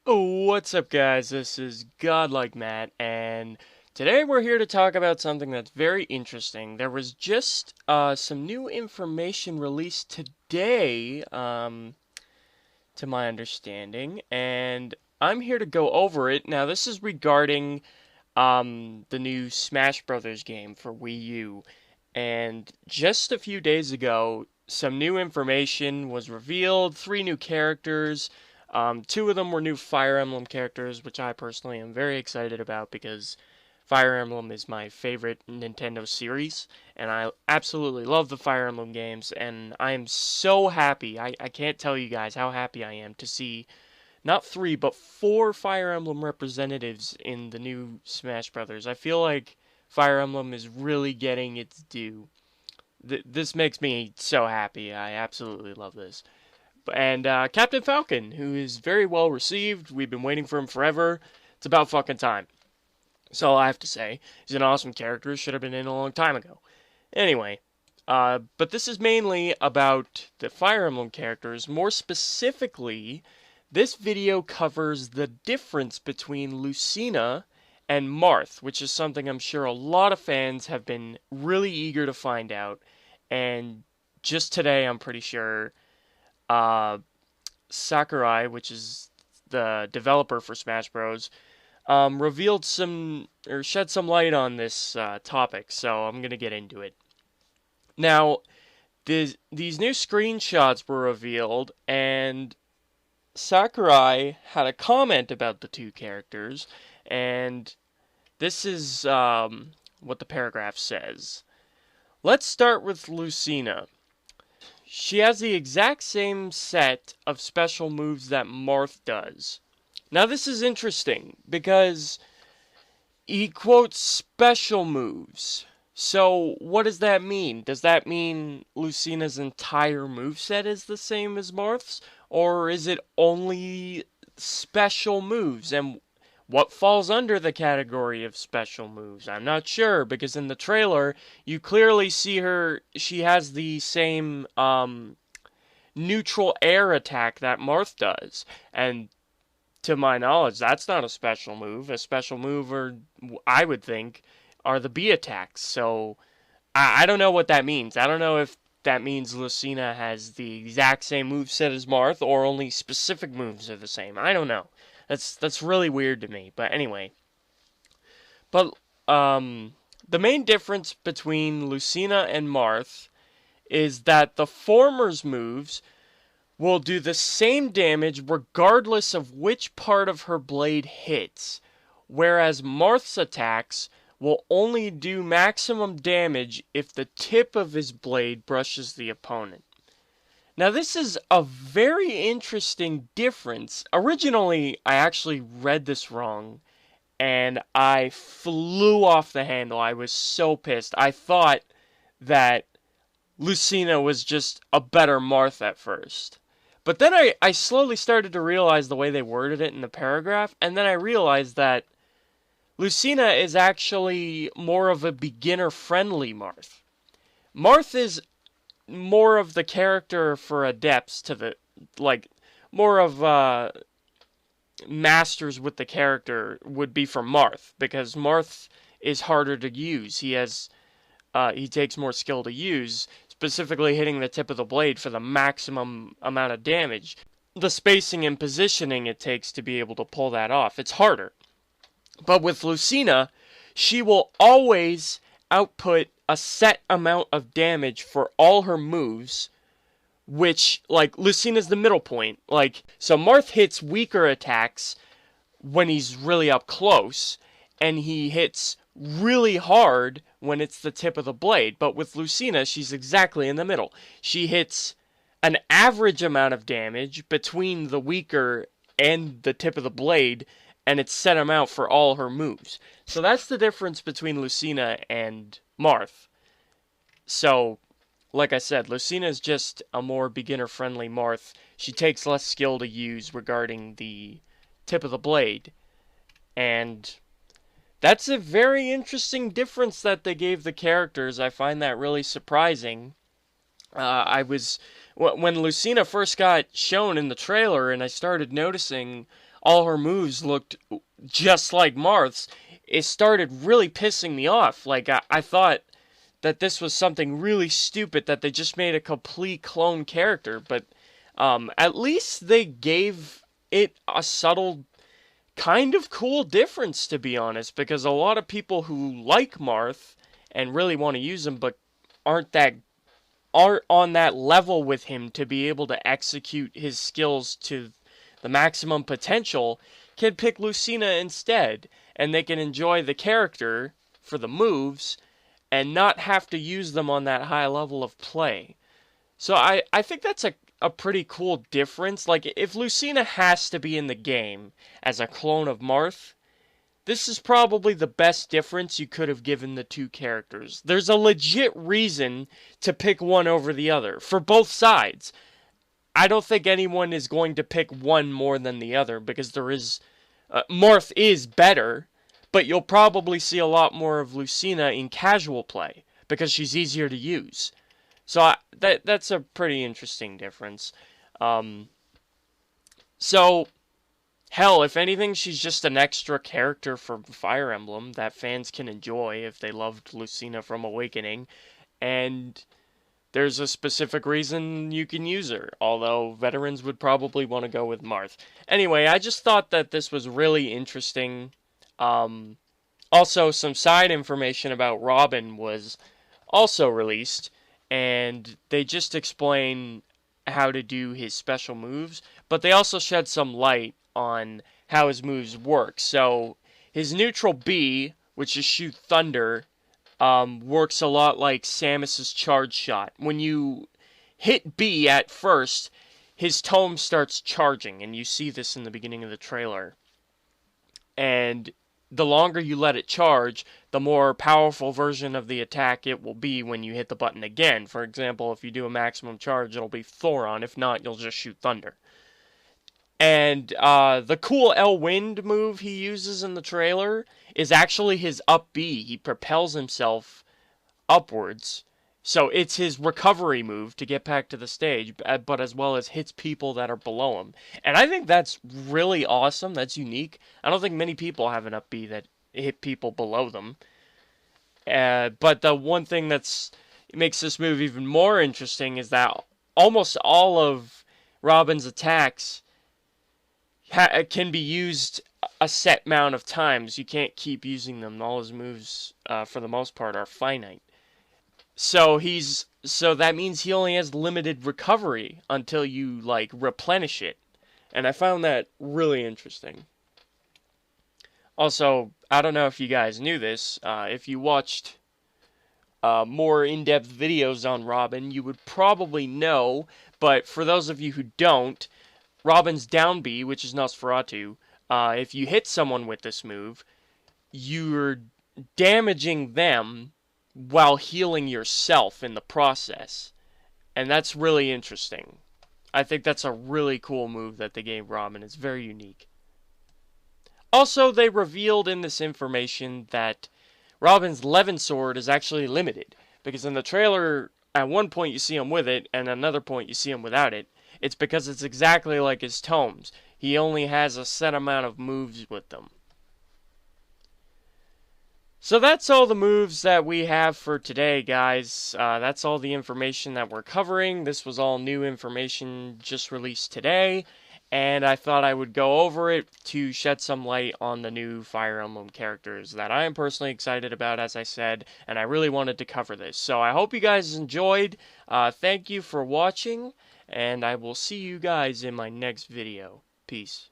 Oh, what's up, guys? This is GawdlikeMatt, and today we're here to talk about something that's very interesting. There was just some new information released today, to my understanding, and I'm here to go over it. Now, this is regarding the new Smash Brothers game for Wii U, and just a few days ago, some new information was revealed. Three new characters. Two of them were new Fire Emblem characters, which I personally am very excited about because Fire Emblem is my favorite Nintendo series, and I absolutely love the Fire Emblem games, and I am so happy. I can't tell you guys how happy I am to see not three, but four Fire Emblem representatives in the new Smash Brothers. I feel like Fire Emblem is really getting its due. This makes me so happy. I absolutely love this. And Captain Falcon, who is very well received. We've been waiting for him forever. It's about fucking time. That's all I have to say. He's an awesome character. Should have been in a long time ago. Anyway, but this is mainly about the Fire Emblem characters. More specifically, this video covers the difference between Lucina and Marth, which is something I'm sure a lot of fans have been really eager to find out. And just today, I'm pretty sure uh, Sakurai, which is the developer for Smash Bros., revealed some or shed some light on this topic. So I'm gonna get into it now. These new screenshots were revealed, and Sakurai had a comment about the two characters, and this is what the paragraph says. Let's start with Lucina. She has the exact same set of special moves that Marth does. Now, this is interesting because he quotes special moves. So, what does that mean? Does that mean Lucina's entire moveset is the same as Marth's? Or is it only special moves? And what falls under the category of special moves? I'm not sure, because in the trailer, you clearly see she has the same neutral air attack that Marth does. And to my knowledge, that's not a special move. A special move, or I would think, are the B attacks. So I don't know what that means. I don't know if that means Lucina has the exact same moveset as Marth, or only specific moves are the same. I don't know. That's really weird to me. But anyway, but the main difference between Lucina and Marth is that the former's moves will do the same damage regardless of which part of her blade hits, whereas Marth's attacks will only do maximum damage if the tip of his blade brushes the opponent. Now, this is a very interesting difference. Originally, I actually read this wrong, and I flew off the handle. I was so pissed. I thought that Lucina was just a better Marth at first. But then I slowly started to realize the way they worded it in the paragraph, and then I realized that Lucina is actually more of a beginner-friendly Marth. Marth is more of the character for adepts to the, like, more of masters with the character would be for Marth, because Marth is harder to use. He takes more skill to use, specifically hitting the tip of the blade for the maximum amount of damage. The spacing and positioning it takes to be able to pull that off, it's harder. But with Lucina, she will always output a set amount of damage for all her moves, which, like, Lucina's the middle point. Like, so Marth hits weaker attacks when he's really up close, and he hits really hard when it's the tip of the blade. But with Lucina, she's exactly in the middle. She hits an average amount of damage between the weaker and the tip of the blade, and it's set amount for all her moves. So that's the difference between Lucina and Marth. So, like I said, Lucina is just a more beginner-friendly Marth. She takes less skill to use regarding the tip of the blade. And that's a very interesting difference that they gave the characters. I find that really surprising. When Lucina first got shown in the trailer, and I started noticing all her moves looked just like Marth's, it started really pissing me off. Like, I thought that this was something really stupid, that they just made a complete clone character, but at least they gave it a subtle kind of cool difference, to be honest, because a lot of people who like Marth and really want to use him but aren't on that level with him to be able to execute his skills to the maximum potential can pick Lucina instead, and they can enjoy the character for the moves and not have to use them on that high level of play. So I think that's a pretty cool difference. Like, if Lucina has to be in the game as a clone of Marth, this is probably the best difference you could have given the two characters. There's a legit reason to pick one over the other, for both sides. I don't think anyone is going to pick one more than the other, because Marth is better, but you'll probably see a lot more of Lucina in casual play, because she's easier to use. So that's a pretty interesting difference. So, hell, if anything, she's just an extra character from Fire Emblem that fans can enjoy if they loved Lucina from Awakening. And there's a specific reason you can use her, although veterans would probably want to go with Marth. Anyway, I just thought that this was really interesting. Also, some side information about Robin was also released, and they just explain how to do his special moves, but they also shed some light on how his moves work. So, his neutral B, which is shoot thunder, works a lot like Samus's charge shot. When you hit B at first, his tome starts charging, and you see this in the beginning of the trailer. And the longer you let it charge, the more powerful version of the attack it will be when you hit the button again. For example, if you do a maximum charge, it'll be Thoron. If not, you'll just shoot thunder. And the cool L-Wind move he uses in the trailer is actually his up B. He propels himself upwards. So it's his recovery move to get back to the stage, but as well as hits people that are below him. And I think that's really awesome. That's unique. I don't think many people have an up B that hit people below them. But the one thing that makes this move even more interesting is that almost all of Robin's attacks can be used a set amount of times. You can't keep using them. All his moves, for the most part, are finite. So that means he only has limited recovery until you, like, replenish it. And I found that really interesting. Also, I don't know if you guys knew this. If you watched more in-depth videos on Robin, you would probably know. But for those of you who don't, Robin's down B, which is Nosferatu, if you hit someone with this move, you're damaging them while healing yourself in the process. And that's really interesting. I think that's a really cool move that they gave Robin. It's very unique. Also, they revealed in this information that Robin's Levin sword is actually limited. Because in the trailer, at one point you see him with it, and at another point you see him without it. It's because it's exactly like his tomes. He only has a set amount of moves with them. So that's all the moves that we have for today, guys. That's all the information that we're covering. This was all new information just released today, and I thought I would go over it to shed some light on the new Fire Emblem characters that I am personally excited about, as I said, and I really wanted to cover this. So I hope you guys enjoyed. Thank you for watching, and I will see you guys in my next video. Peace.